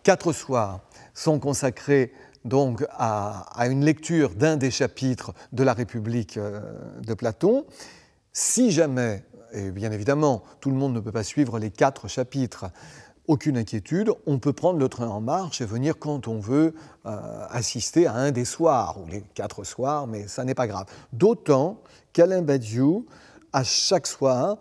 4 soirs sont consacrés donc à une lecture d'un des chapitres de la République de Platon. Si jamais, et bien évidemment, tout le monde ne peut pas suivre les 4 chapitres, aucune inquiétude, on peut prendre le train en marche et venir quand on veut assister à un des soirs, ou les 4 soirs, mais ça n'est pas grave. D'autant qu'Alain Badiou, à chaque soir,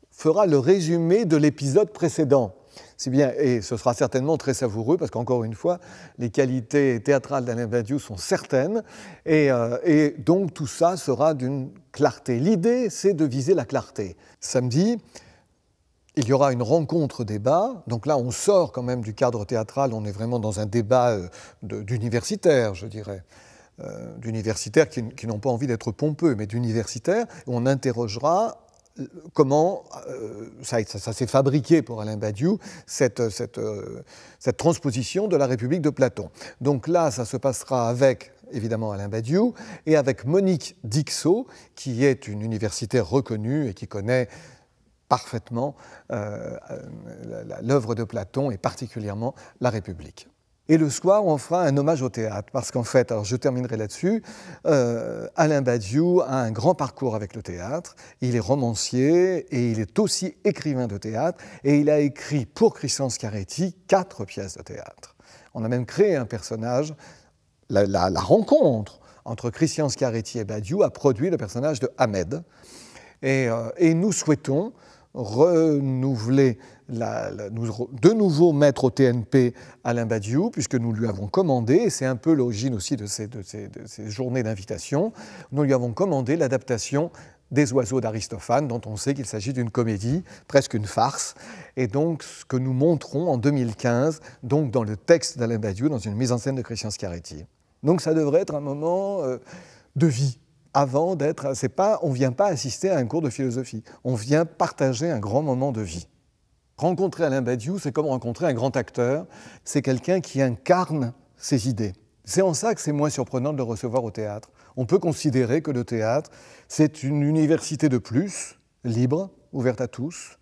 fera le résumé de l'épisode précédent. C'est bien, et ce sera certainement très savoureux, parce qu'encore une fois, les qualités théâtrales d'Alain Badiou sont certaines, et donc tout ça sera d'une clarté. L'idée, c'est de viser la clarté. Samedi, il y aura une rencontre-débat, donc là on sort quand même du cadre théâtral, on est vraiment dans un débat d'universitaires, je dirais, d'universitaires qui n'ont pas envie d'être pompeux, mais d'universitaires, où on interrogera comment ça s'est fabriqué pour Alain Badiou, cette transposition de la République de Platon. Donc là, ça se passera avec, évidemment, Alain Badiou, et avec Monique Dixot, qui est une universitaire reconnue et qui connaît parfaitement l'œuvre de Platon et particulièrement la République. Et le soir, on fera un hommage au théâtre, parce qu'en fait, alors je terminerai là-dessus, Alain Badiou a un grand parcours avec le théâtre, il est romancier et il est aussi écrivain de théâtre, et il a écrit pour Christian Scarretti 4 pièces de théâtre. On a même créé un personnage, la rencontre entre Christian Scarretti et Badiou a produit le personnage de Ahmed, et nous souhaitons renouveler, de nouveau mettre au TNP Alain Badiou, puisque nous lui avons commandé, et c'est un peu l'origine aussi de ces journées d'invitation, nous lui avons commandé l'adaptation des Oiseaux d'Aristophane, dont on sait qu'il s'agit d'une comédie, presque une farce, et donc ce que nous montrons en 2015, donc dans le texte d'Alain Badiou, dans une mise en scène de Christian Scarretti. Donc ça devrait être un moment de vie. Avant d'être, on ne vient pas assister à un cours de philosophie, on vient partager un grand moment de vie. Rencontrer Alain Badiou, c'est comme rencontrer un grand acteur, c'est quelqu'un qui incarne ses idées. C'est en ça que c'est moins surprenant de le recevoir au théâtre. On peut considérer que le théâtre, c'est une université de plus, libre, ouverte à tous.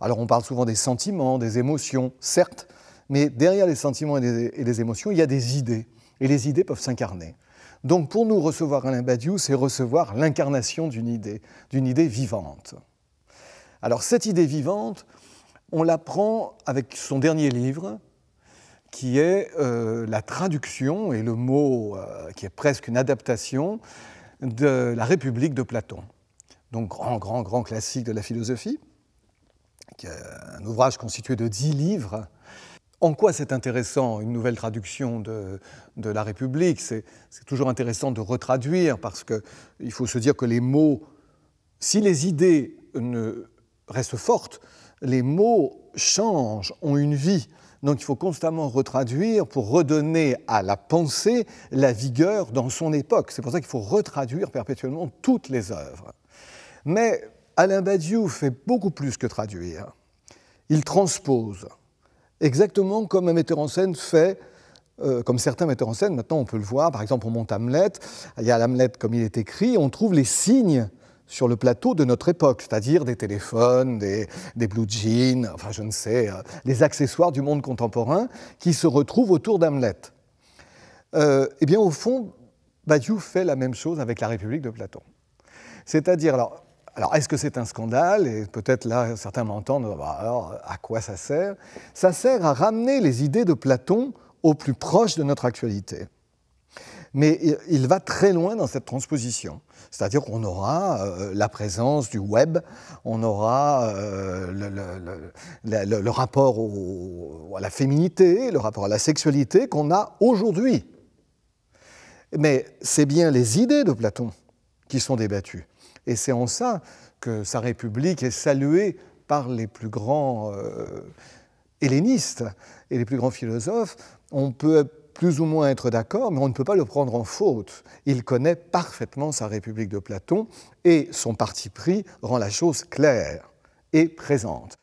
Alors on parle souvent des sentiments, des émotions, certes, mais derrière les sentiments et les émotions, il y a des idées, et les idées peuvent s'incarner. Donc pour nous, recevoir Alain Badiou, c'est recevoir l'incarnation d'une idée vivante. Alors cette idée vivante, on l'apprend avec son dernier livre, qui est la traduction, et le mot qui est presque une adaptation, de la République de Platon. Donc grand classique de la philosophie, qui est un ouvrage constitué de 10 livres. En quoi c'est intéressant, une nouvelle traduction de la République? C'est toujours intéressant de retraduire, parce qu'il faut se dire que les mots, si les idées restent fortes, les mots changent, ont une vie. Donc il faut constamment retraduire pour redonner à la pensée la vigueur dans son époque. C'est pour ça qu'il faut retraduire perpétuellement toutes les œuvres. Mais Alain Badiou fait beaucoup plus que traduire. Il transpose. Exactement comme un metteur en scène fait, comme certains metteurs en scène, maintenant on peut le voir, par exemple on monte Hamlet, il y a Hamlet comme il est écrit, on trouve les signes sur le plateau de notre époque, c'est-à-dire des téléphones, des blue jeans, enfin je ne sais, les accessoires du monde contemporain qui se retrouvent autour d'Hamlet. Eh bien au fond, Badiou fait la même chose avec la République de Platon. C'est-à-dire, alors, est-ce que c'est un scandale? Et peut-être là, certains m'entendent, alors, à quoi ça sert? Ça sert à ramener les idées de Platon au plus proche de notre actualité. Mais il va très loin dans cette transposition. C'est-à-dire qu'on aura la présence du web, on aura le rapport à la féminité, le rapport à la sexualité qu'on a aujourd'hui. Mais c'est bien les idées de Platon qui sont débattues. Et c'est en ça que sa République est saluée par les plus grands hellénistes et les plus grands philosophes. On peut plus ou moins être d'accord, mais on ne peut pas le prendre en faute. Il connaît parfaitement sa République de Platon et son parti pris rend la chose claire et présente.